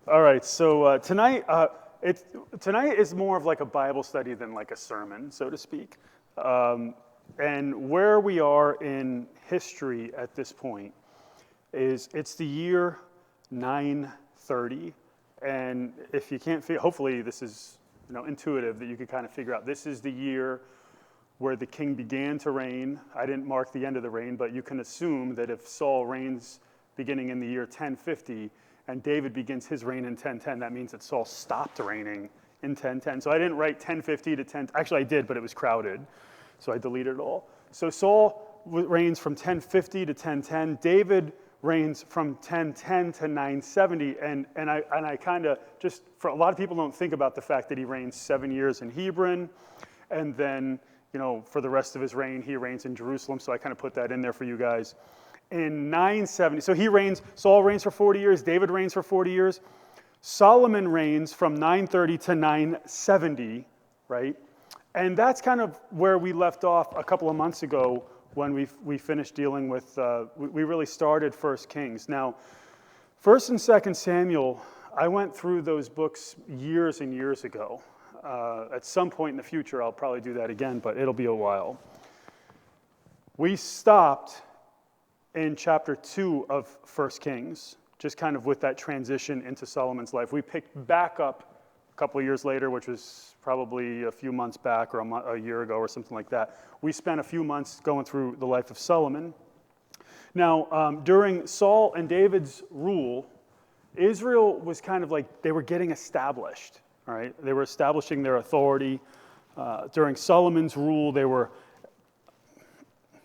All right, so tonight is more of like a Bible study than like a sermon, so to speak. And where we are in history at this point is it's the year 930, and if you can't figure, hopefully this is intuitive that you can kind of figure out. This is the year where the king began to reign. I didn't mark the end of the reign, but you can assume that if Saul reigns beginning in the year 1050 and David begins his reign in 1010, that means that Saul stopped reigning in 1010. So I didn't write 1050 to 10, actually I did, but it was crowded, so I deleted it all. So Saul reigns from 1050 to 1010. David reigns from 1010 to 970, and I kind of just, for a lot of people don't think about the fact that he reigns 7 years in Hebron, and then for the rest of his reign, he reigns in Jerusalem, so I kind of put that in there for you guys. In 970, so Saul reigns for 40 years, David reigns for 40 years. Solomon reigns from 930 to 970, right? And that's kind of where we left off a couple of months ago when we finished dealing with, we really started 1 Kings. Now, 1 and 2 Samuel, I went through those books years and years ago. At some point in the future, I'll probably do that again, but it'll be a while. We stopped in chapter 2 of 1 Kings, just kind of with that transition into Solomon's life. We picked back up a couple of years later, which was probably a few months back or a year ago or something like that. We spent a few months going through the life of Solomon. Now, during Saul and David's rule, Israel was kind of like, they were getting established, all right? They were establishing their authority. During Solomon's rule,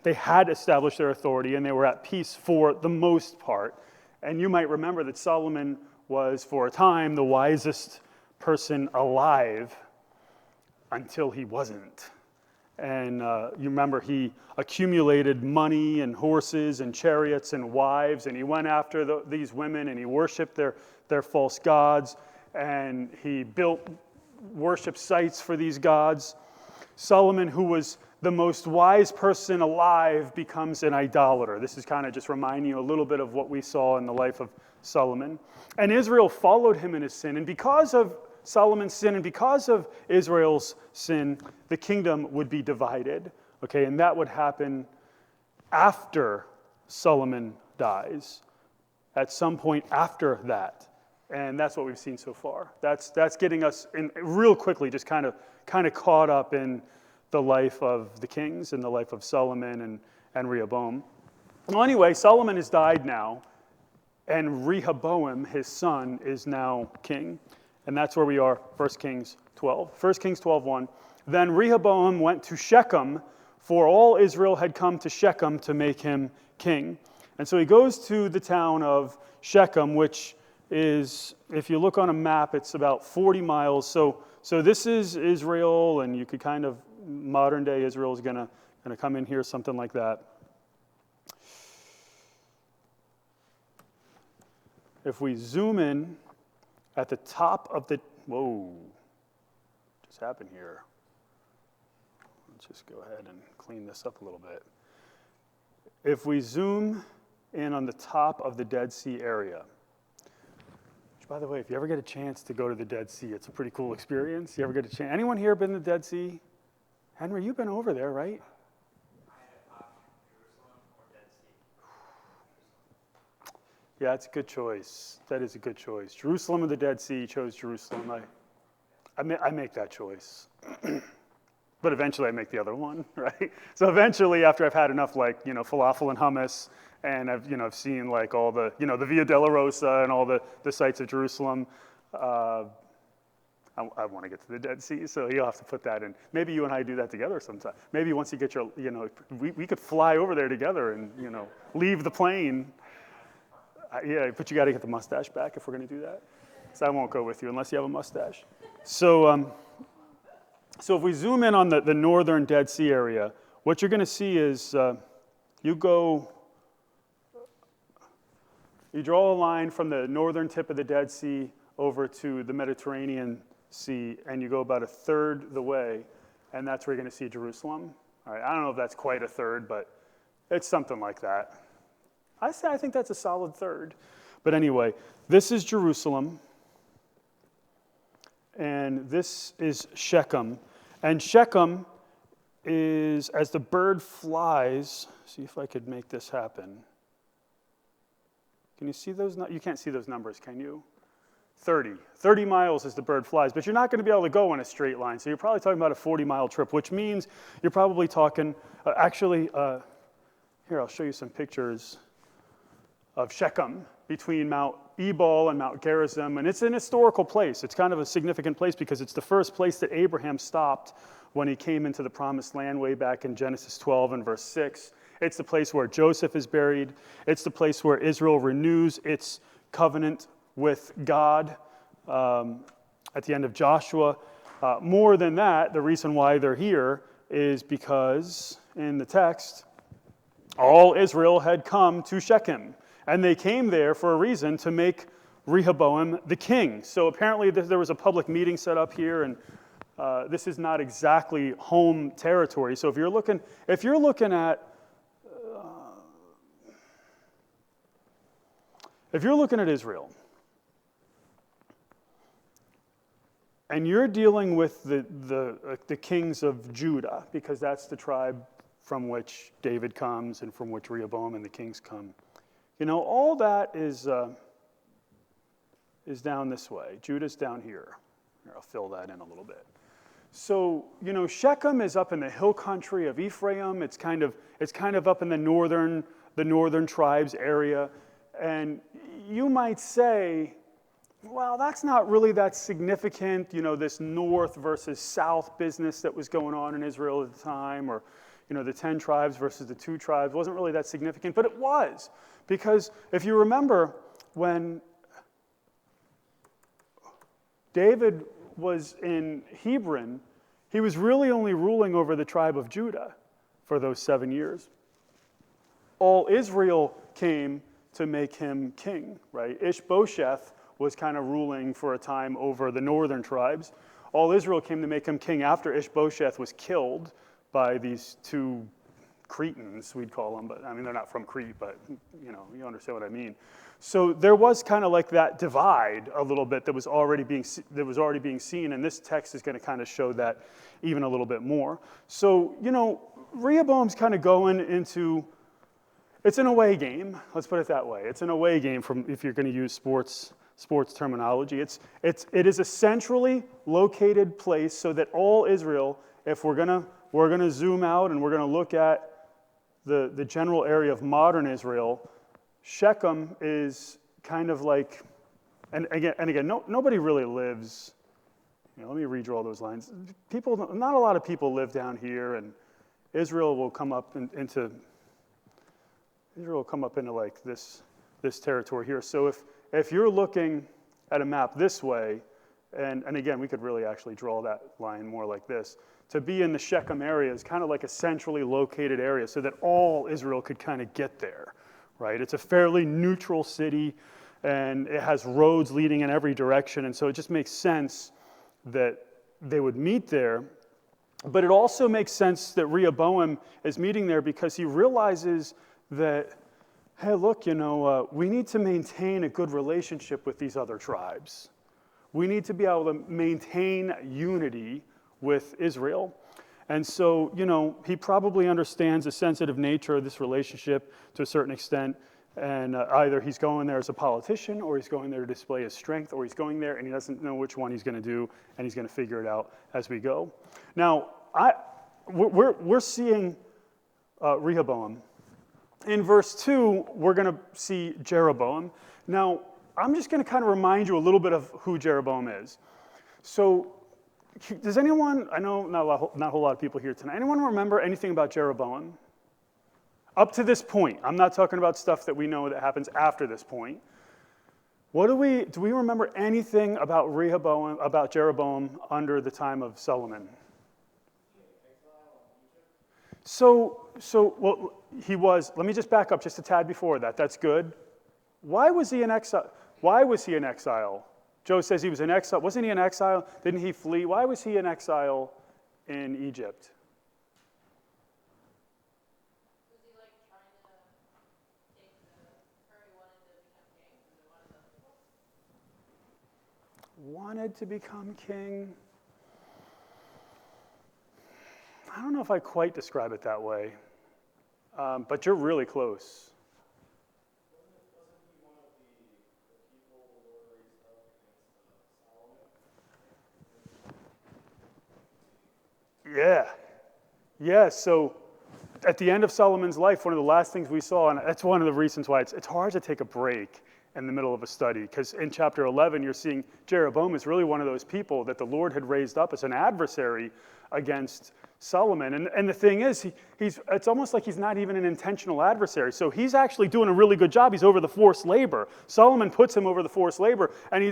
they had established their authority and they were at peace for the most part. And you might remember that Solomon was, for a time, the wisest person alive until he wasn't. And you remember he accumulated money and horses and chariots and wives, and he went after these women and he worshiped their false gods, and he built worship sites for these gods. Solomon, who was the most wise person alive, becomes an idolater. This is kind of just reminding you a little bit of what we saw in the life of Solomon. And Israel followed him in his sin. And because of Solomon's sin and because of Israel's sin, the kingdom would be divided. Okay, and that would happen after Solomon dies, at some point after that. And that's what we've seen so far. That's getting us in real quickly, just kind of caught up in the life of the kings and the life of Solomon and Rehoboam. Well, anyway, Solomon has died now, and Rehoboam, his son, is now king. And that's where we are, 1 Kings 12. 1 Kings 12:1. Then Rehoboam went to Shechem, for all Israel had come to Shechem to make him king. And so he goes to the town of Shechem, which is, if you look on a map, it's about 40 miles. So this is Israel, and you could kind of, modern day Israel is gonna come in here, something like that. If we zoom in at the top of the, whoa, what just happened here? Let's just go ahead and clean this up a little bit. If we zoom in on the top of the Dead Sea area, which, by the way, if you ever get a chance to go to the Dead Sea, it's a pretty cool experience. You ever get a chance? Anyone here been to the Dead Sea? Henry, you've been over there, right? Yeah, it's a good choice. That is a good choice. Jerusalem or the Dead Sea. You chose Jerusalem. I make that choice. But eventually I make the other one, right? So eventually, after I've had enough, falafel and hummus, and I've seen all the, the Via Dolorosa and all the sites of Jerusalem, I want to get to the Dead Sea, so you'll have to put that in. Maybe you and I do that together sometime. Maybe once you get your, we could fly over there together and, leave the plane. Yeah, but you got to get the mustache back if we're going to do that. So I won't go with you unless you have a mustache. So if we zoom in on the northern Dead Sea area, what you're going to see is you draw a line from the northern tip of the Dead Sea over to the Mediterranean Sea, and you go about a third the way, and that's where you're going to see Jerusalem. All right, I don't know if that's quite a third, but it's something like that. I think that's a solid third. But anyway, this is Jerusalem. and this is Shechem. And Shechem is, as the bird flies, see if I could make this happen. Can you see those? You can't see those numbers, can you? 30 miles as the bird flies, but you're not going to be able to go in a straight line. So you're probably talking about a 40-mile trip, which means you're probably talking, here, I'll show you some pictures of Shechem between Mount Ebal and Mount Gerizim, and it's an historical place. It's kind of a significant place because it's the first place that Abraham stopped when he came into the Promised Land way back in Genesis 12 and verse 6. It's the place where Joseph is buried. It's the place where Israel renews its covenant with God at the end of Joshua. More than that, the reason why they're here is because in the text, all Israel had come to Shechem. And they came there for a reason, to make Rehoboam the king. So apparently there was a public meeting set up here, and this is not exactly home territory. So if you're looking at Israel, and you're dealing with the kings of Judah, because that's the tribe from which David comes and from which Rehoboam and the kings come. You know, all that is down this way. Judah's down here. Here, I'll fill that in a little bit. So, you know, Shechem is up in the hill country of Ephraim. It's kind of up in the northern tribes area. And you might say, well, that's not really that significant, you know, this north versus south business that was going on in Israel at the time, or, you know, the 10 tribes versus the 2 tribes wasn't really that significant, but it was. Because if you remember, when David was in Hebron, he was really only ruling over the tribe of Judah for those 7 years. All Israel came to make him king, right? Ishbosheth was kind of ruling for a time over the northern tribes. All Israel came to make him king after Ishbosheth was killed by these 2 Cretans, we'd call them, but I mean, they're not from Crete, but you know, you understand what I mean. So there was kind of like that divide a little bit that was already being seen, and this text is going to kind of show that even a little bit more. So, you know, Rehoboam's kind of going into, it's an away game, let's put it that way. It's an away game, from, if you're going to use sports terminology. It is a centrally located place so that all Israel, if we're going to zoom out and we're going to look at the general area of modern Israel, Shechem is kind of like, and again, nobody really lives, you know, let me redraw those lines. Not a lot of people live down here, and Israel will come up into like this territory here. So if you're looking at a map this way, and again, we could really actually draw that line more like this. To be in the Shechem area is kind of like a centrally located area so that all Israel could kind of get there, right? It's a fairly neutral city, and it has roads leading in every direction, and so it just makes sense that they would meet there. But it also makes sense that Rehoboam is meeting there because he realizes that, hey, look, you know, we need to maintain a good relationship with these other tribes. We need to be able to maintain unity with Israel. And so, you know, he probably understands the sensitive nature of this relationship to a certain extent, and either he's going there as a politician, or he's going there to display his strength, or he's going there and he doesn't know which one he's going to do, and he's going to figure it out as we go. Now, we're seeing Rehoboam. In verse 2, we're going to see Jeroboam. Now, I'm just going to kind of remind you a little bit of who Jeroboam is. So, does anyone, I know not a whole lot of people here tonight, anyone remember anything about Jeroboam? Up to this point. I'm not talking about stuff that we know that happens after this point. Do we remember anything about Jeroboam under the time of Solomon? Well, he was, let me just back up just a tad before that. That's good. Why was he in exile? Joe says he was in exile. Wasn't he in exile? Didn't he flee? Why was he in exile in Egypt? Was he like trying to take the, or he wanted to become king? Was it one of those people? wanted to become king. I don't know if I quite describe it that way, but you're really close. Yeah. Yeah, so at the end of Solomon's life, one of the last things we saw, and that's one of the reasons why it's hard to take a break in the middle of a study, because in chapter 11, you're seeing Jeroboam is really one of those people that the Lord had raised up as an adversary against Solomon. And the thing is, it's almost like he's not even an intentional adversary. So he's actually doing a really good job. He's over the forced labor. Solomon puts him over the forced labor, and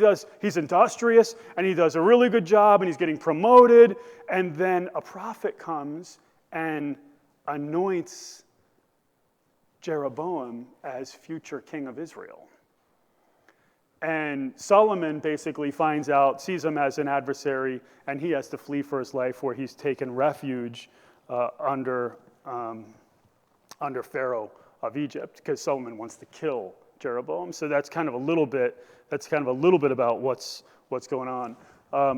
he's industrious, and he does a really good job, and he's getting promoted. And then a prophet comes and anoints Jeroboam as future king of Israel. And Solomon basically finds out, sees him as an adversary, and he has to flee for his life, where he's taken refuge under Pharaoh of Egypt, because Solomon wants to kill Jeroboam. So that's kind of a little bit about what's going on.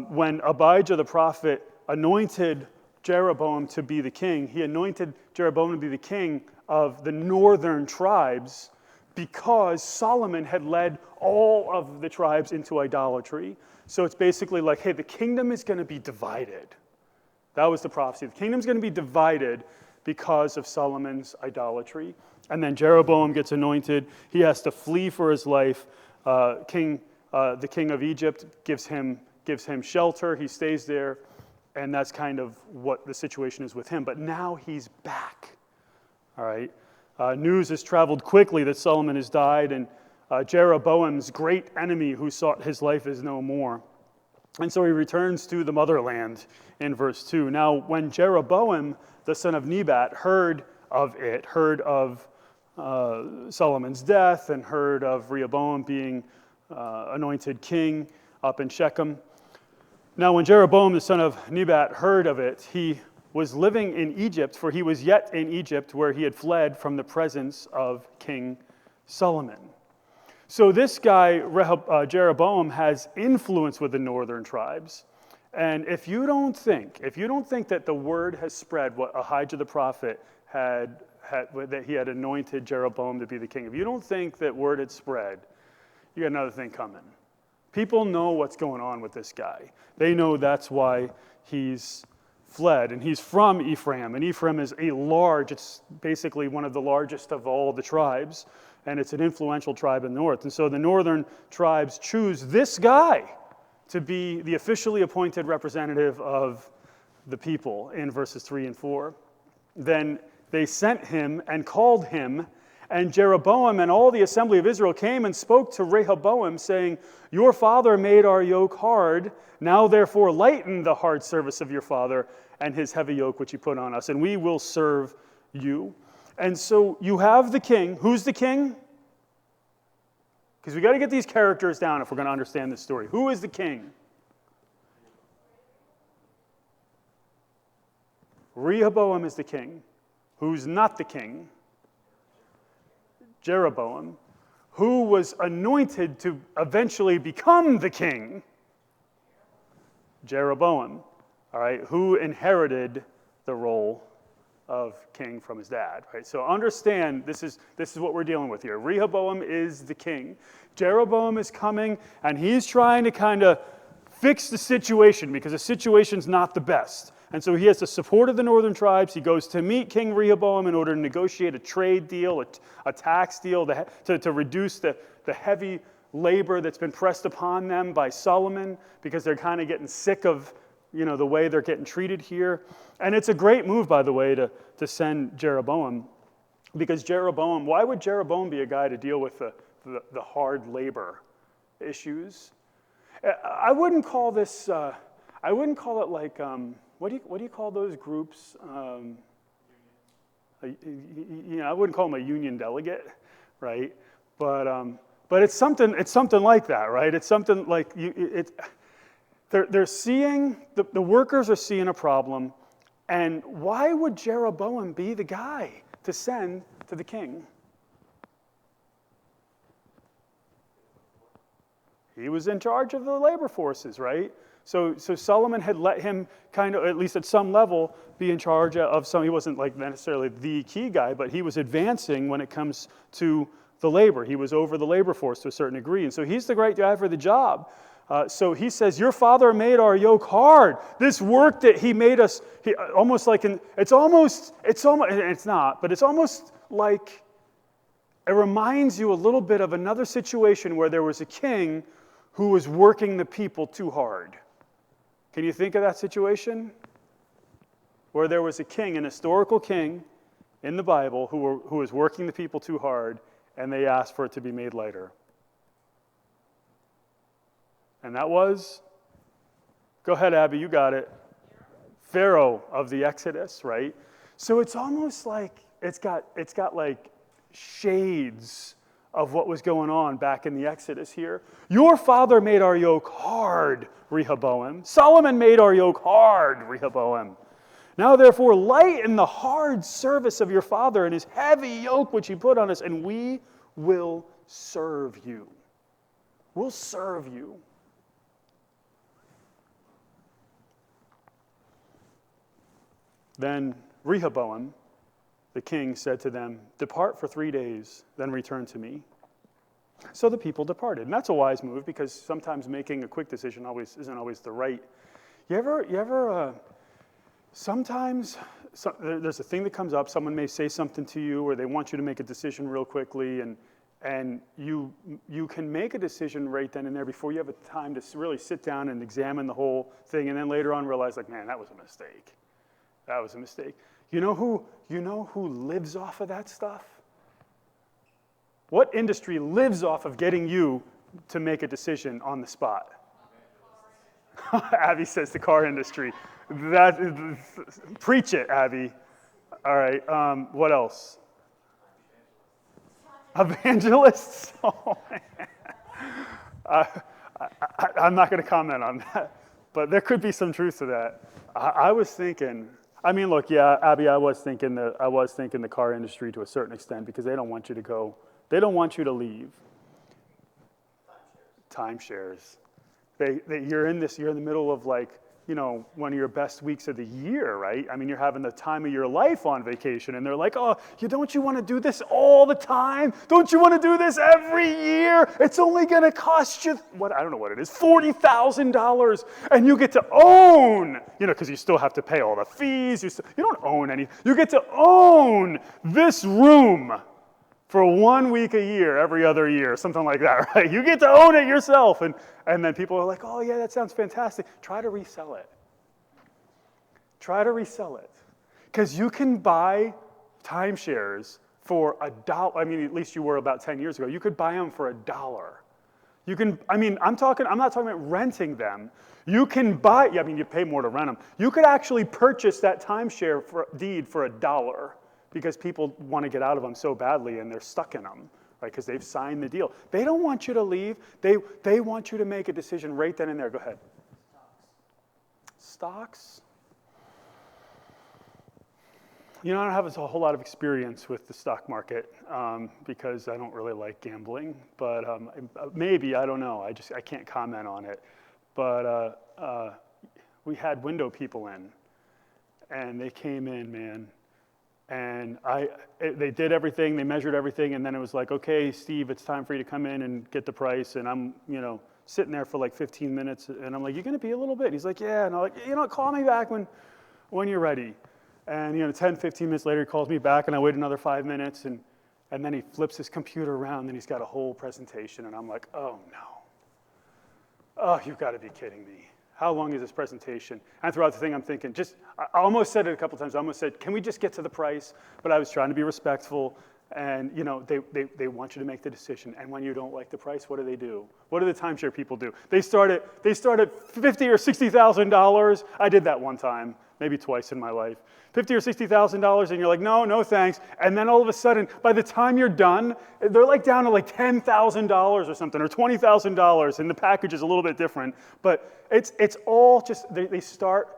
When Abijah the prophet anointed Jeroboam to be the king, he anointed Jeroboam to be the king of the northern tribes, because Solomon had led all of the tribes into idolatry. So it's basically like, hey, the kingdom is going to be divided. That was the prophecy. The kingdom's going to be divided because of Solomon's idolatry. And then Jeroboam gets anointed. He has to flee for his life. The king of Egypt gives him shelter. He stays there. And that's kind of what the situation is with him. But now he's back. All right. News has traveled quickly that Solomon has died, and Jeroboam's great enemy who sought his life is no more. And so he returns to the motherland in verse 2. Now, when Jeroboam, the son of Nebat, heard of Solomon's death, and heard of Rehoboam being anointed king up in Shechem. Now, when Jeroboam, the son of Nebat, heard of it, he was living in Egypt, for he was yet in Egypt, where he had fled from the presence of King Solomon. So this guy, Jeroboam, has influence with the northern tribes. And if you don't think that the word has spread, what Ahijah the prophet that he had anointed Jeroboam to be the king, if you don't think that word had spread, you got another thing coming. People know what's going on with this guy. They know that's why he's fled, and he's from Ephraim, and Ephraim is it's basically one of the largest of all the tribes, and it's an influential tribe in the north. And so the northern tribes choose this guy to be the officially appointed representative of the people in verses 3 and 4. Then they sent him and called him, and Jeroboam and all the assembly of Israel came and spoke to Rehoboam, saying, "Your father made our yoke hard. Now therefore lighten the hard service of your father and his heavy yoke which he put on us, and we will serve you." And so you have the king. Who's the king? Because we got to get these characters down if we're going to understand this story. Who is the king? Rehoboam is the king. Who's not the king? Jeroboam, who was anointed to eventually become the king. Jeroboam, all right, who inherited the role of king from his dad, right? So understand, this is what we're dealing with here. Rehoboam is the king. Jeroboam is coming, and he's trying to kind of fix the situation, because the situation's not the best. And so he has the support of the northern tribes. He goes to meet King Rehoboam in order to negotiate a trade deal, a tax deal, to reduce the heavy labor that's been pressed upon them by Solomon, because they're kind of getting sick of the way they're getting treated here. And it's a great move, by the way, to send Jeroboam, because why would Jeroboam be a guy to deal with the hard labor issues? I wouldn't call this, I wouldn't call it like, what do you call those groups? I wouldn't call them a union delegate, right? But it's something like that, right? It's something like they're seeing the workers are seeing a problem, and why would Jeroboam be the guy to send to the king? He was in charge of the labor forces, right? So Solomon had let him kind of, at least at some level, be in charge of some. He wasn't like necessarily the key guy, but he was advancing when it comes to the labor. He was over the labor force to a certain degree. And so he's the right guy for the job. So he says, your father made our yoke hard. This work that he made us, almost like, it's almost, it's not, but it's almost like, it reminds you a little bit of another situation where there was a king who was working the people too hard. Can you think of that situation? Where there was a king, an historical king in the Bible who was working the people too hard, and they asked for it to be made lighter. And that was, go ahead, Abby, you got it. Pharaoh of the Exodus, right? So it's almost like it's got like shades of what was going on back in the Exodus here. Your father made our yoke hard, Rehoboam. Solomon made our yoke hard, Rehoboam. Now therefore lighten the hard service of your father and his heavy yoke which he put on us, and we will serve you. We'll serve you. Then Rehoboam, the king, said to them, depart for 3 days, then return to me. So the people departed. And that's a wise move, because sometimes making a quick decision isn't always the right. Sometimes there's a thing that comes up, someone may say something to you, or they want you to make a decision real quickly, and you can make a decision right then and there before you have a time to really sit down and examine the whole thing, and then later on realize, like, man, that was a mistake. That was a mistake. You know who lives off of that stuff? What industry lives off of getting you to make a decision on the spot? Abby says the car industry. Preach it, Abby. All right. What else? Evangelists. Oh, man. I'm not going to comment on that, but there could be some truth to that. I was thinking. I mean, look, yeah, Abby, I was thinking the car industry to a certain extent, because they don't want you to go. They don't want you to leave. Timeshares. You're in the middle of, like, one of your best weeks of the year, right? I mean, you're having the time of your life on vacation, and they're like, oh, don't you want to do this all the time? Don't you want to do this every year? It's only going to cost you, I don't know what it is, $40,000, and you get to own, because you still have to pay all the fees. You don't own any. You get to own this room for 1 week a year, every other year, something like that, right? You get to own it yourself. And then people are like, oh, yeah, that sounds fantastic. Try to resell it. Try to resell it. Because you can buy timeshares for $1. I mean, at least you were about 10 years ago. You could buy them for $1. I'm not talking about renting them. You can buy, you pay more to rent them. You could actually purchase that timeshare deed for $1. Because people want to get out of them so badly, and they're stuck in them, right? Because they've signed the deal. They don't want you to leave. They want you to make a decision right then and there. Go ahead. Stocks? I don't have a whole lot of experience with the stock market because I don't really like gambling. But maybe, I don't know. I can't comment on it. But we had window people in, and they came in, man. And they did everything, they measured everything, and then it was like, okay, Steve, it's time for you to come in and get the price. And I'm, sitting there for like 15 minutes, and I'm like, you're going to be a little bit? He's like, yeah. And I'm like, call me back when you're ready. And 10, 15 minutes later, he calls me back, and I wait another 5 minutes, and then he flips his computer around, and he's got a whole presentation, and I'm like, oh no. Oh, you've got to be kidding me. How long is this presentation? And throughout the thing, I'm thinking, I almost said it a couple times. I almost said, can we just get to the price? But I was trying to be respectful. And, they want you to make the decision. And when you don't like the price, what do? What do the timeshare people do? They start at $50,000 or $60,000. I did that one time, maybe twice in my life. $50,000 or $60,000, and you're like, no, thanks. And then all of a sudden, by the time you're done, they're like down to like $10,000 or something, or $20,000, and the package is a little bit different. But it's all just they start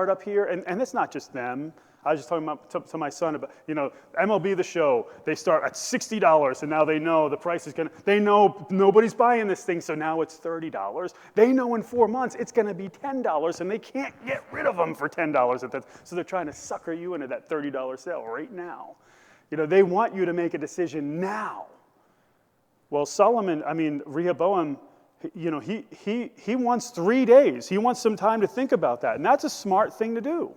up here, and it's not just them. I was just talking about to my son about, MLB The Show, they start at $60, and now they know the price is they know nobody's buying this thing, so now it's $30. They know in 4 months it's going to be $10, and they can't get rid of them for $10 at that. So they're trying to sucker you into that $30 sale right now. They want you to make a decision now. Well, Rehoboam, he wants 3 days. He wants some time to think about that, and that's a smart thing to do.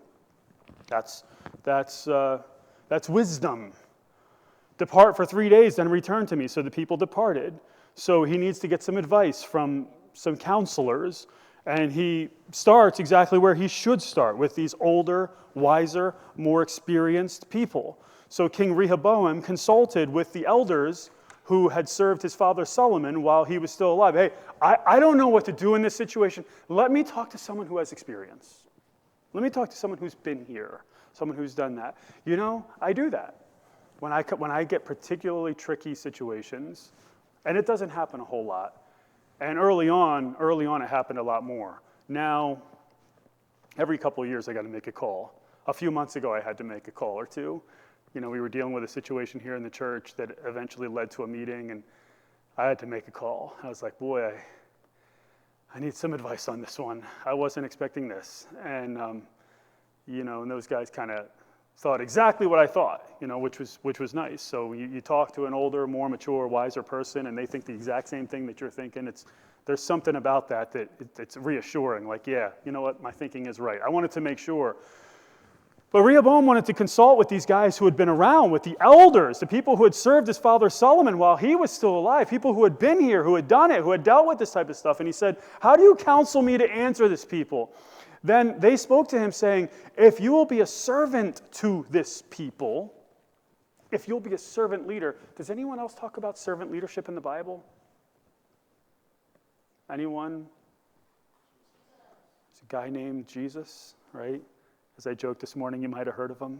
That's wisdom. Depart for 3 days, then return to me. So the people departed. So he needs to get some advice from some counselors, and he starts exactly where he should start, with these older, wiser, more experienced people. So King Rehoboam consulted with the elders who had served his father Solomon while he was still alive. Hey, I don't know what to do in this situation. Let me talk to someone who has experience. Let me talk to someone who's been here, someone who's done that. I do that. When I get particularly tricky situations, and it doesn't happen a whole lot, and early on it happened a lot more. Now, every couple of years I got to make a call. A few months ago I had to make a call or two. We were dealing with a situation here in the church that eventually led to a meeting, and I had to make a call. I was like, boy, I need some advice on this one. I wasn't expecting this. And, and those guys kind of thought exactly what I thought, which was nice. So you talk to an older, more mature, wiser person, and they think the exact same thing that you're thinking. There's something about that it's reassuring. Like, yeah, you know what, my thinking is right. I wanted to make sure. But Rehoboam wanted to consult with these guys who had been around, with the elders, the people who had served his father Solomon while he was still alive, people who had been here, who had done it, who had dealt with this type of stuff. And he said, how do you counsel me to answer this people? Then they spoke to him saying, if you will be a servant to this people, if you'll be a servant leader. Does anyone else talk about servant leadership in the Bible? Anyone? There's a guy named Jesus, right? As I joked this morning, you might have heard of him,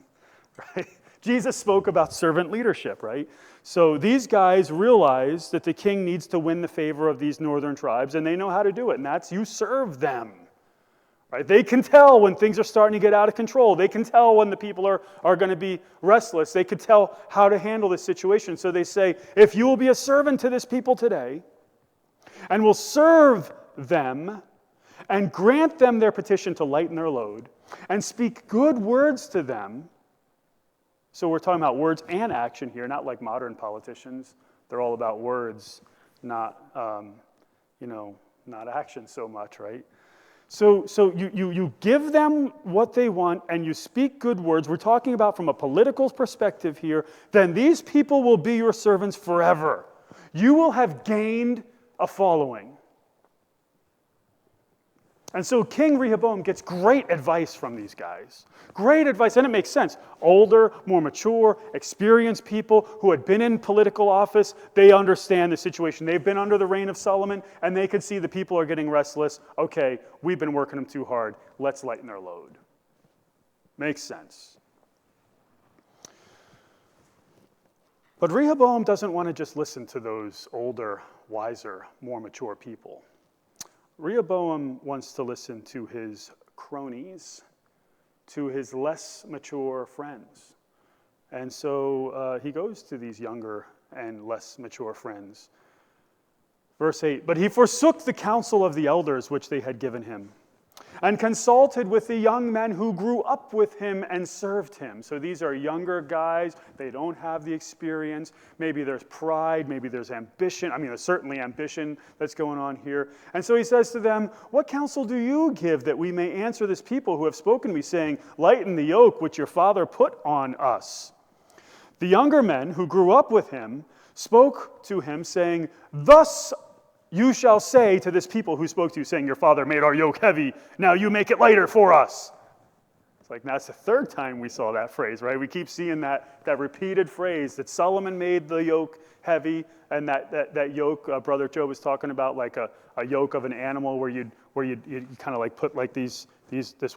right? Jesus spoke about servant leadership, right? So these guys realize that the king needs to win the favor of these northern tribes, and they know how to do it, and that's you serve them, right? They can tell when things are starting to get out of control. They can tell when the people are going to be restless. They can tell how to handle this situation. So they say, if you will be a servant to this people today, and will serve them, and grant them their petition to lighten their load, and speak good words to them. So we're talking about words and action here, not like modern politicians. They're all about words, not action so much, right? So you give them what they want and you speak good words. We're talking about from a political perspective here. Then these people will be your servants forever. You will have gained a following. And so King Rehoboam gets great advice from these guys. Great advice, and it makes sense. Older, more mature, experienced people who had been in political office, they understand the situation. They've been under the reign of Solomon, and they could see the people are getting restless. Okay, we've been working them too hard. Let's lighten their load. Makes sense. But Rehoboam doesn't want to just listen to those older, wiser, more mature people. Rehoboam wants to listen to his cronies, to his less mature friends. And so he goes to these younger and less mature friends. Verse 8, but he forsook the counsel of the elders which they had given him, and consulted with the young men who grew up with him and served him. So these are younger guys. They don't have the experience. Maybe there's pride. Maybe there's ambition. There's certainly ambition that's going on here. And so he says to them, what counsel do you give that we may answer this people who have spoken to me, saying, lighten the yoke which your father put on us? The younger men who grew up with him spoke to him, saying, thus you shall say to this people who spoke to you, saying, your father made our yoke heavy, now you make it lighter for us. It's like, that's the third time we saw that phrase, right? We keep seeing that repeated phrase that Solomon made the yoke heavy, and that yoke, Brother Joe was talking about, like a yoke of an animal where you'd kind of like put like this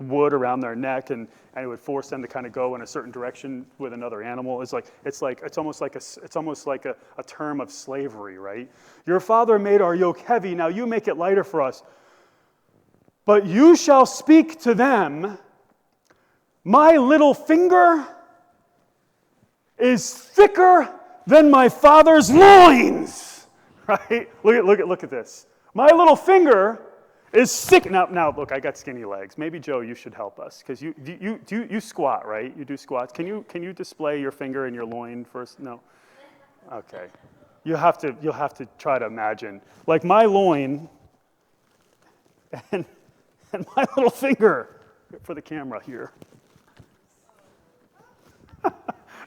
wood around their neck, and it would force them to kind of go in a certain direction with another animal. It's almost like a term of slavery, right? Your father made our yoke heavy, now you make it lighter for us. But you shall speak to them my little finger is thicker than my father's loins. Right? Look at this. My little finger is thick. Now, look, I got skinny legs. Maybe, Joe, you should help us, because you squat, right? You do squats. Can you display your finger and your loin first? No? Okay. You'll have to try to imagine. Like my loin and my little finger for the camera here.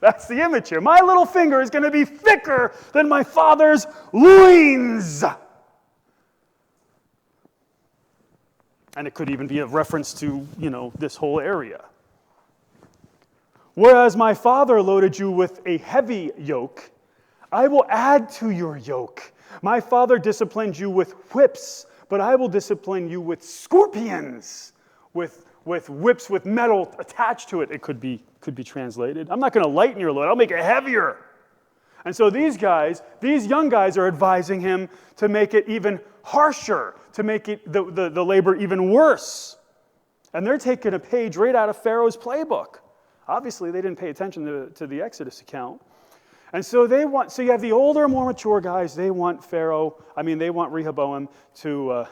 That's the image here. My little finger is going to be thicker than my father's loins. And it could even be a reference to, this whole area. Whereas my father loaded you with a heavy yoke, I will add to your yoke. My father disciplined you with whips, but I will discipline you with scorpions, with whips with metal attached to it. It could be translated. I'm not going to lighten your load. I'll make it heavier. And so these young guys are advising him to make it even harsher, to make it the labor even worse. And they're taking a page right out of Pharaoh's playbook. Obviously, they didn't pay attention to the Exodus account. And so you have the older, more mature guys, they want Rehoboam to,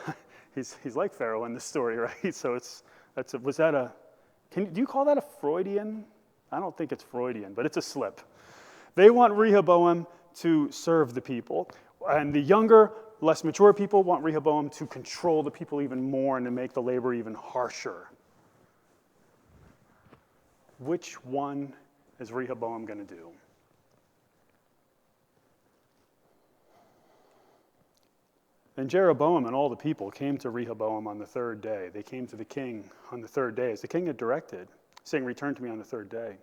he's like Pharaoh in this story, right? So do you call that a Freudian? I don't think it's Freudian, but it's a slip. They want Rehoboam to serve the people. And the younger, less mature people want Rehoboam to control the people even more and to make the labor even harsher. Which one is Rehoboam going to do? And Jeroboam and all the people came to Rehoboam on the third day. They came to the king on the third day, as the king had directed, saying, "Return to me on the third day."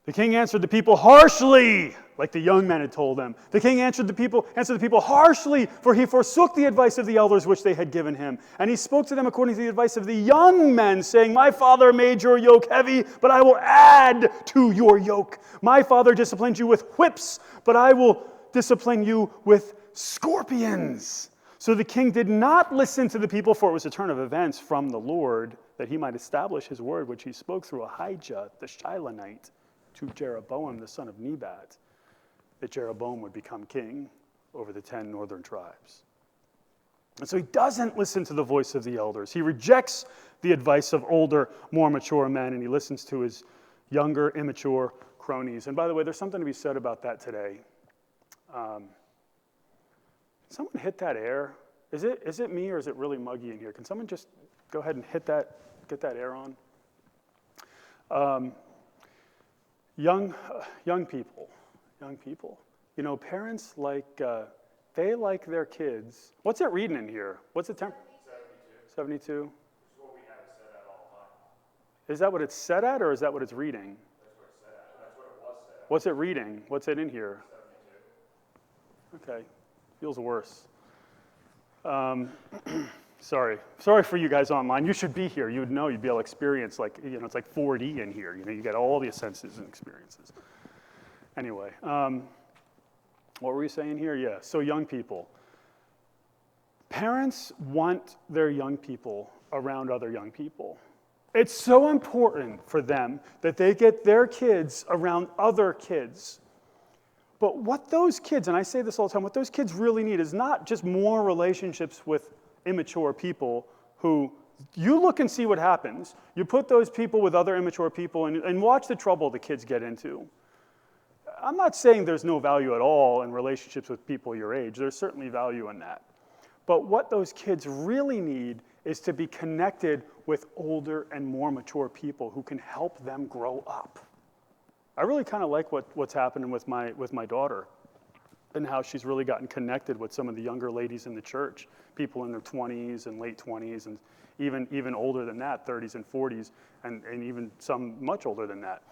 The king answered the people harshly, like the young men had told them. The king answered the people harshly, for he forsook the advice of the elders which they had given him. And he spoke to them according to the advice of the young men, saying, "My father made your yoke heavy, but I will add to your yoke. My father disciplined you with whips, but I will discipline you with scorpions." So the king did not listen to the people, for it was a turn of events from the Lord, that he might establish his word, which he spoke through Ahijah the Shilonite, to Jeroboam the son of Nebat, that Jeroboam would become king over the 10 northern tribes. And so he doesn't listen to the voice of the elders. He rejects the advice of older, more mature men, and he listens to his younger, immature cronies. And by the way, there's something to be said about that today. Someone hit that air. Is it me or is it really muggy in here? Can someone just go ahead and get that air on? Young people. Parents they like their kids. What's it reading in here? What's the temperature? 72. 72? It's what we have it set at all time. Is that what it's set at, or is that what it's reading? That's what it's set at. That's what it was set at. What's it reading? What's it in here? 72. Okay. Feels worse. Sorry for you guys online. You should be here. You would know. You'd be able to experience it's like 4D in here. You get all the senses and experiences. Anyway, what were we saying here? Yeah. So young people. Parents want their young people around other young people. It's so important for them that they get their kids around other kids. But what those kids, and I say this all the time, what those kids really need is not just more relationships with immature people who, you look and see what happens. You put those people with other immature people and watch the trouble the kids get into. I'm not saying there's no value at all in relationships with people your age. There's certainly value in that. But what those kids really need is to be connected with older and more mature people who can help them grow up. I really kind of like what's happening with my daughter and how she's really gotten connected with some of the younger ladies in the church, people in their 20s and late 20s and even older than that, 30s and 40s, and even some much older than that,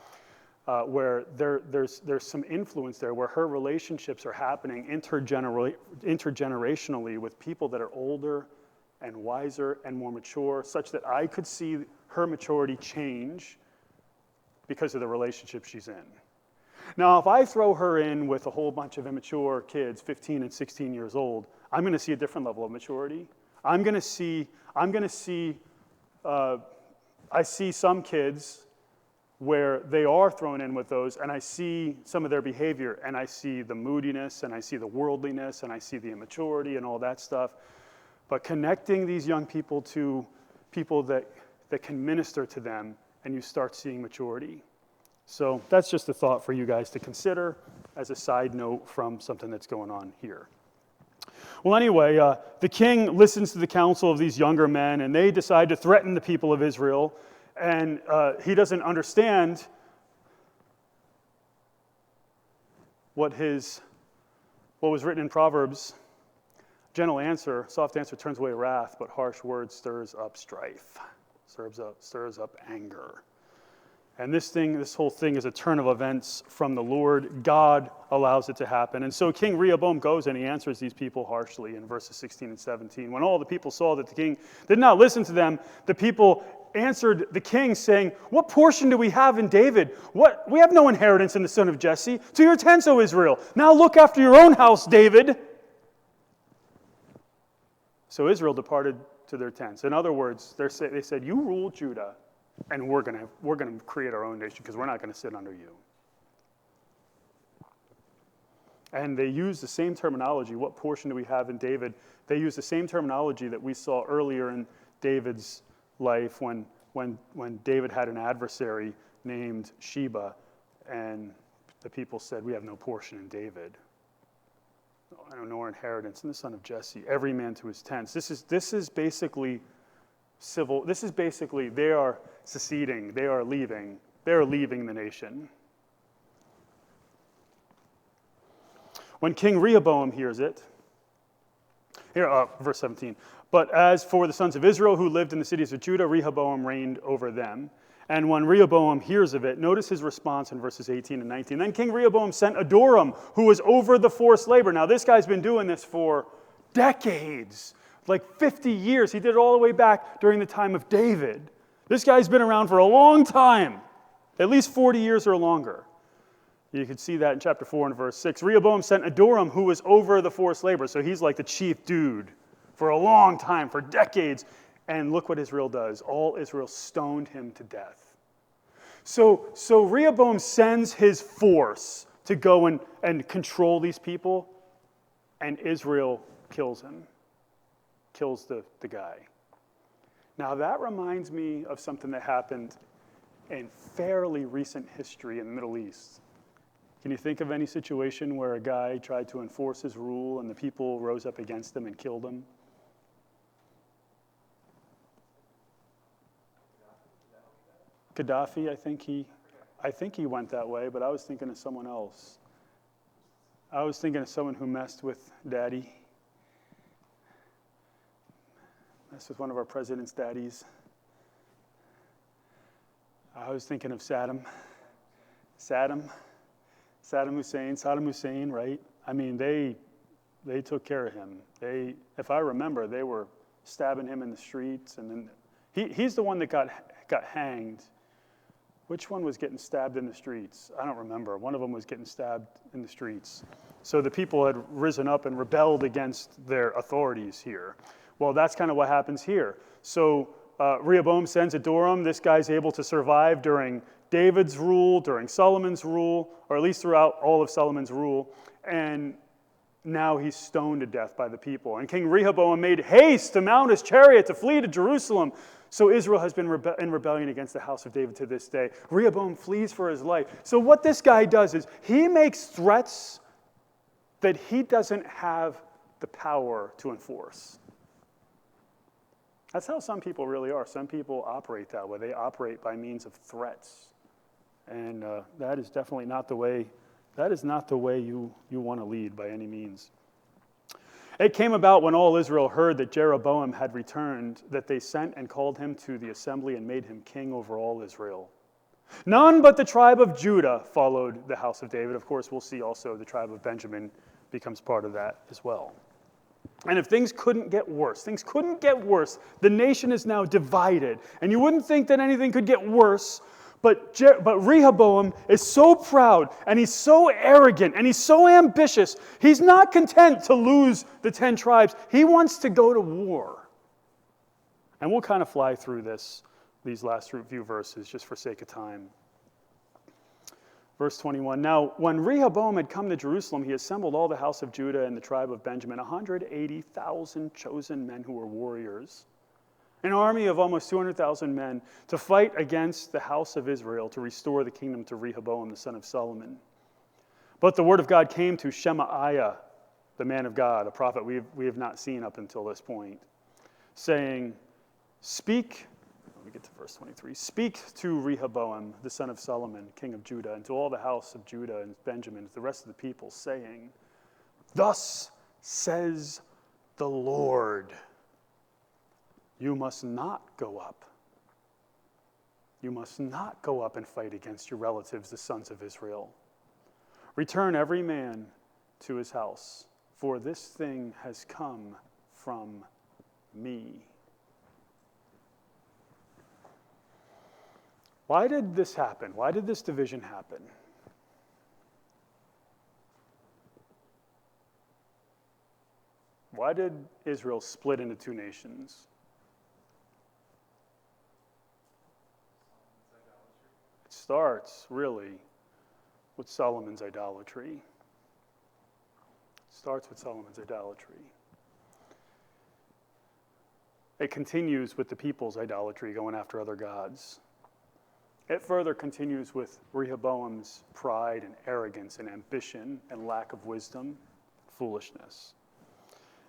where there's some influence there, where her relationships are happening intergenerationally with people that are older and wiser and more mature, such that I could see her maturity change because of the relationship she's in. Now, if I throw her in with a whole bunch of immature kids, 15 and 16 years old, I'm going to see a different level of maturity. I'm going to see I see some kids where they are thrown in with those, and I see some of their behavior, and I see the moodiness, and I see the worldliness, and I see the immaturity and all that stuff. But connecting these young people to people that can minister to them, and you start seeing maturity. So that's just a thought for you guys to consider as a side note from something that's going on here. Well, anyway, the king listens to the counsel of these younger men, and they decide to threaten the people of Israel. And he doesn't understand what was written in Proverbs. Gentle answer, soft answer turns away wrath, but harsh words stirs up strife, stirs up anger. And this whole thing is a turn of events from the Lord. God allows it to happen. And so King Rehoboam goes and he answers these people harshly in verses 16 and 17. When all the people saw that the king did not listen to them, the people answered the king, saying, "What portion do we have in David? We have no inheritance in the son of Jesse. To your tents, O Israel. Now look after your own house, David." So Israel departed to their tents. In other words, they said, "You rule Judah, and we're going to create our own nation because we're not going to sit under you." And they use the same terminology. What portion do we have in David? They use the same terminology that we saw earlier in David's life when David had an adversary named Sheba, and the people said, "We have no portion in David, nor inheritance in the son of Jesse. Every man to his tents." This is basically civil. This is basically they are seceding. They are leaving the nation. When King Rehoboam hears it, here, verse 17. "But as for the sons of Israel who lived in the cities of Judah, Rehoboam reigned over them. And when Rehoboam hears of it," notice his response in verses 18 and 19. "Then King Rehoboam sent Adoram, who was over the forced labor." Now this guy's been doing this for decades, like 50 years. He did it all the way back during the time of David. This guy's been around for a long time, at least 40 years or longer. You can see that in chapter 4 and verse 6. "Rehoboam sent Adoram, who was over the forced labor." So he's like the chief dude for a long time, for decades. And look what Israel does. All Israel stoned him to death. So Rehoboam sends his force to go and control these people, and Israel kills him, kills the guy. Now that reminds me of something that happened in fairly recent history in the Middle East. Can you think of any situation where a guy tried to enforce his rule and the people rose up against him and killed him? Gaddafi, I think he went that way, but I was thinking of someone else. I was thinking of someone who messed with Daddy. Messed with one of our president's daddies. I was thinking of Saddam Hussein, right? I mean, they took care of him. If I remember, they were stabbing him in the streets, and then he's the one that got hanged. Which one was getting stabbed in the streets? I don't remember. One of them was getting stabbed in the streets. So the people had risen up and rebelled against their authorities here. Well, that's kind of what happens here. So Rehoboam sends Adoram. This guy's able to survive during David's rule, during Solomon's rule, or at least throughout all of Solomon's rule. And now he's stoned to death by the people. And King Rehoboam made haste to mount his chariot to flee to Jerusalem. So Israel has been in rebellion against the house of David to this day. Rehoboam flees for his life. So what this guy does is he makes threats that he doesn't have the power to enforce. That's how some people really are. Some people operate that way. They operate by means of threats. And that is definitely not the way, you want to lead by any means. It came about when all Israel heard that Jeroboam had returned, that they sent and called him to the assembly and made him king over all Israel. None but the tribe of Judah followed the house of David. Of course, we'll see also the tribe of Benjamin becomes part of that as well. And if things couldn't get worse, the nation is now divided. And you wouldn't think that anything could get worse, but Rehoboam is so proud, and he's so arrogant, and he's so ambitious. He's not content to lose the 10 tribes. He wants to go to war. And we'll kind of fly through this these last few verses just for sake of time. Verse 21, now when Rehoboam had come to Jerusalem, he assembled all the house of Judah and the tribe of Benjamin, 180,000 chosen men who were warriors, an army of almost 200,000 men, to fight against the house of Israel to restore the kingdom to Rehoboam, the son of Solomon. But the word of God came to Shemaiah, the man of God, a prophet we have not seen up until this point, saying, speak, let me get to verse 23, speak to Rehoboam, the son of Solomon, king of Judah, and to all the house of Judah and Benjamin, to the rest of the people, saying, thus says the Lord, you must not go up. You must not go up and fight against your relatives, the sons of Israel. Return every man to his house, for this thing has come from me. Why did this happen? Why did this division happen? Why did Israel split into two nations? It starts, really, with Solomon's idolatry. It starts with Solomon's idolatry. It continues with the people's idolatry, going after other gods. It further continues with Rehoboam's pride and arrogance and ambition and lack of wisdom, foolishness.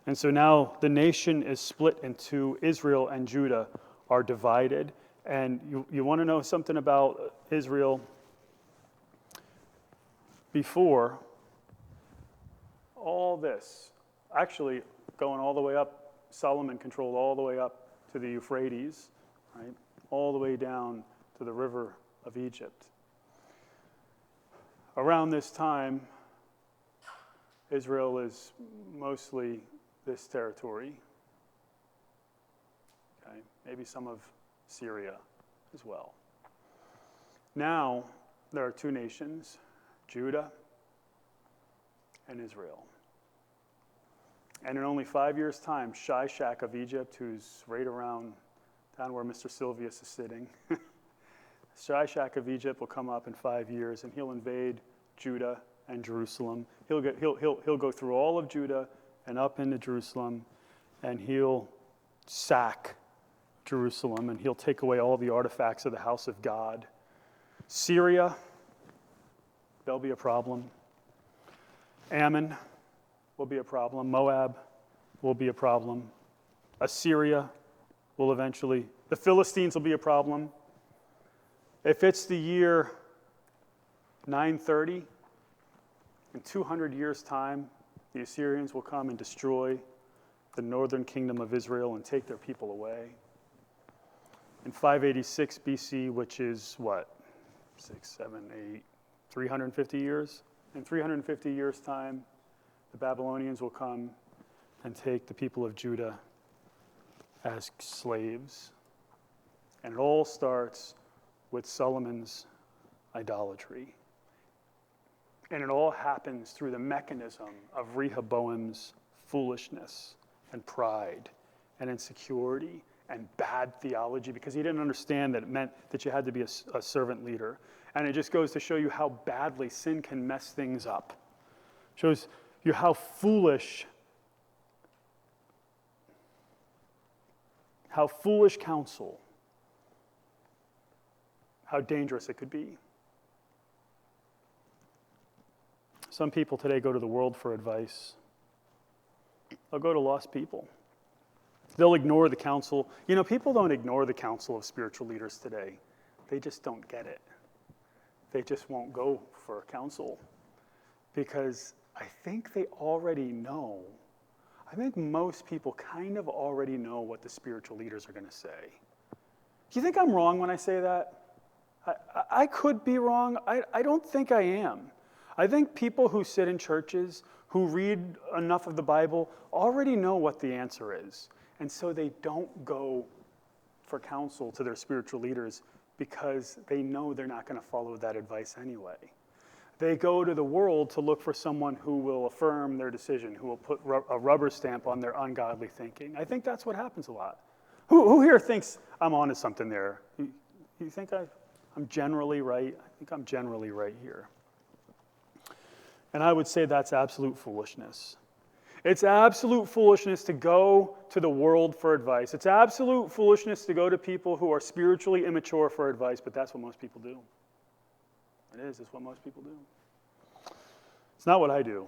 And so now the nation is split into Israel and Judah are divided. And you want to know something about Israel? Before all this, actually going all the way up, Solomon controlled all the way up to the Euphrates, right? All the way down to the river of Egypt. Around this time, Israel is mostly this territory. Okay, maybe some of Syria as well. Now, there are two nations, Judah and Israel. And in only 5 years' time, Shishak of Egypt, who's right around down where Mr. Silvius is sitting, Shishak of Egypt will come up in 5 years, and he'll invade Judah and Jerusalem. He'll go through all of Judah and up into Jerusalem, and he'll sack Jerusalem, and he'll take away all the artifacts of the house of God. Syria, there'll be a problem. Ammon will be a problem. Moab will be a problem. Assyria will eventually, the Philistines will be a problem. If it's the year 930, in 200 years' time, the Assyrians will come and destroy the northern kingdom of Israel and take their people away. In 586 BC, which is what? 350 years? In 350 years' time, the Babylonians will come and take the people of Judah as slaves. And it all starts with Solomon's idolatry. And it all happens through the mechanism of Rehoboam's foolishness and pride and insecurity and bad theology, because he didn't understand that it meant that you had to be a servant leader. And it just goes to show you how badly sin can mess things up. Shows you how foolish counsel, how dangerous it could be. Some people today go to the world for advice. They'll go to lost people. They'll ignore the counsel. You know, people don't ignore the counsel of spiritual leaders today. They just don't get it. They just won't go for counsel because I think they already know. I think most people kind of already know what the spiritual leaders are going to say. Do you think I'm wrong when I say that? I could be wrong. I don't think I am. I think people who sit in churches, who read enough of the Bible, already know what the answer is. And so they don't go for counsel to their spiritual leaders because they know they're not going to follow that advice anyway. They go to the world to look for someone who will affirm their decision, who will put a rubber stamp on their ungodly thinking. I think that's what happens a lot. Who here thinks I'm onto something there? You think I'm generally right? I think I'm generally right here. And I would say that's absolute foolishness. It's absolute foolishness to go to the world for advice. It's absolute foolishness to go to people who are spiritually immature for advice, but that's what most people do. It is. It's what most people do. It's not what I do.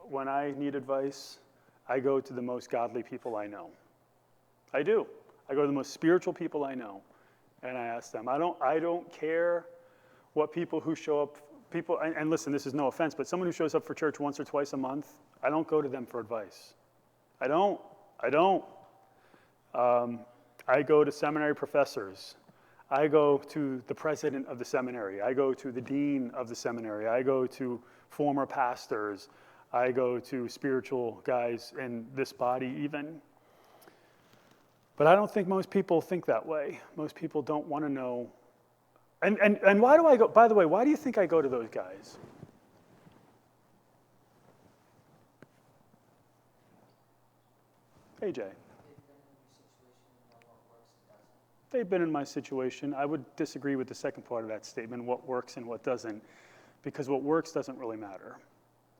When I need advice, I go to the most godly people I know. I do. I go to the most spiritual people I know, and I ask them. I don't care what people who show up, and listen, this is no offense, but someone who shows up for church once or twice a month, I don't go to them for advice. I don't. I go to seminary professors. I go to the president of the seminary. I go to the dean of the seminary. I go to former pastors. I go to spiritual guys in this body even. But I don't think most people think that way. Most people don't want to know. And why do I go, by the way, why do you think I go to those guys? AJ. They've been in my situation. I would disagree with the second part of that statement, what works and what doesn't, because what works doesn't really matter,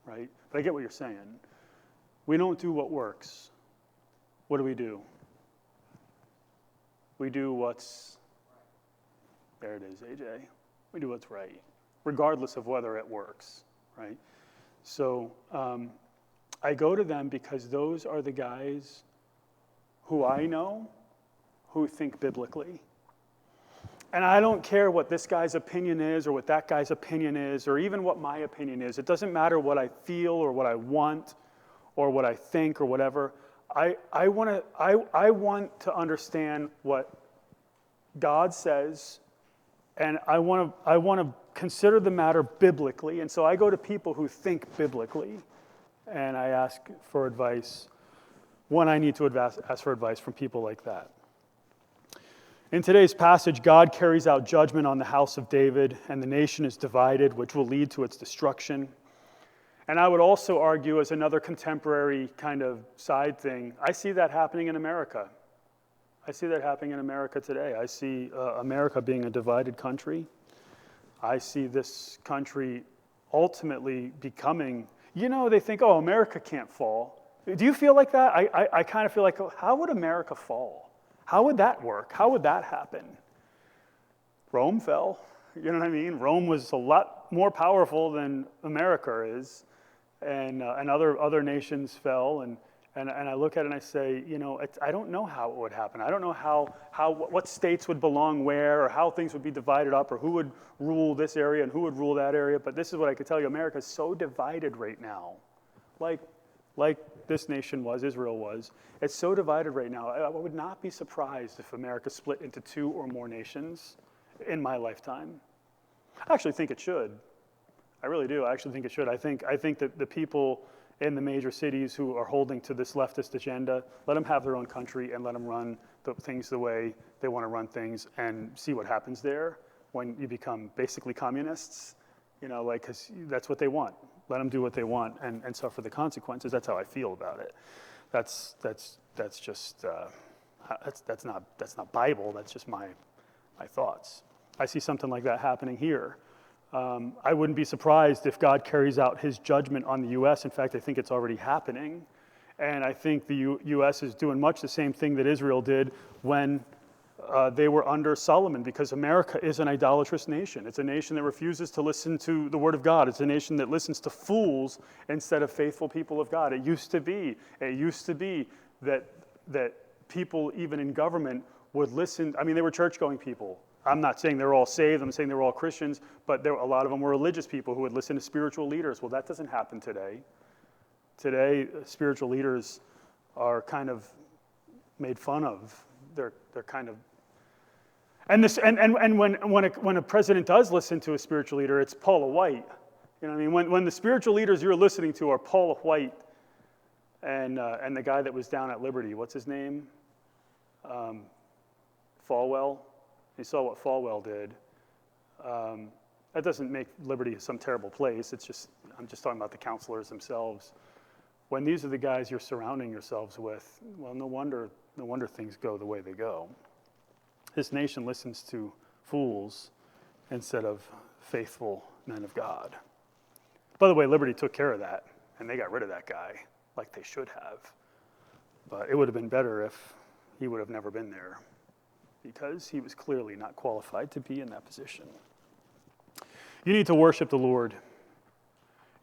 right? But I get what you're saying. We don't do what works. What do? We do what's, there it is, AJ. We do what's right, regardless of whether it works, right? So I go to them because those are the guys who I know who think biblically. And I don't care what this guy's opinion is or what that guy's opinion is or even what my opinion is. It doesn't matter what I feel or what I want or what I think or whatever. I want to understand what God says, and I want to consider the matter biblically. And so I go to people who think biblically, and I ask for advice when I need to ask for advice from people like that. In today's passage, God carries out judgment on the house of David, and the nation is divided, which will lead to its destruction. And I would also argue, as another contemporary kind of side thing, I see that happening in America. I see that happening in America today. I see America being a divided country. I see this country ultimately becoming, they think, oh, America can't fall. Do you feel like that? I kind of feel like, oh, how would America fall? How would that work? How would that happen? Rome fell. You know what I mean? Rome was a lot more powerful than America is, and other nations fell. And I look at it and I say, I don't know how it would happen. I don't know what states would belong where, or how things would be divided up, or who would rule this area and who would rule that area. But this is what I could tell you: America is so divided right now, like this nation was, Israel was. It's so divided right now. I would not be surprised if America split into 2 or more nations in my lifetime. I actually think it should. I really do. I actually think it should. I think that the people in the major cities who are holding to this leftist agenda, let them have their own country and let them run things the way they want to run things, and see what happens there when you become basically communists, because that's what they want. Let them do what they want and suffer the consequences. That's how I feel about it. That's just that's not Bible. That's just my thoughts. I see something like that happening here. I wouldn't be surprised if God carries out his judgment on the U.S. In fact, I think it's already happening. And I think the U.S. is doing much the same thing that Israel did when they were under Solomon, because America is an idolatrous nation. It's a nation that refuses to listen to the word of God. It's a nation that listens to fools instead of faithful people of God. It used to be that people, even in government, would listen. I mean, they were church-going people. I'm not saying they're all saved. I'm saying they're all Christians, but a lot of them were religious people who would listen to spiritual leaders. Well, that doesn't happen today. Today, spiritual leaders are kind of made fun of. They're kind of, and when a president does listen to a spiritual leader, it's Paula White. You know what I mean? When the spiritual leaders you're listening to are Paula White and the guy that was down at Liberty, what's his name? Falwell. You saw what Falwell did. That doesn't make Liberty some terrible place. I'm just talking about the counselors themselves. when these are the guys you're surrounding yourselves with, well, no wonder things go the way they go. This nation listens to fools instead of faithful men of God. By the way, Liberty took care of that, and they got rid of that guy like they should have. But it would have been better if he would have never been there, because he was clearly not qualified to be in that position. You need to worship the Lord.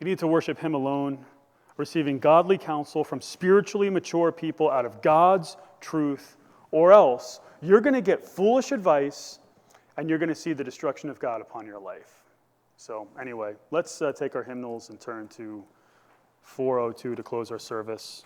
You need to worship him alone, receiving godly counsel from spiritually mature people out of God's truth, or else you're going to get foolish advice and you're going to see the destruction of God upon your life. So anyway, let's take our hymnals and turn to 402 to close our service.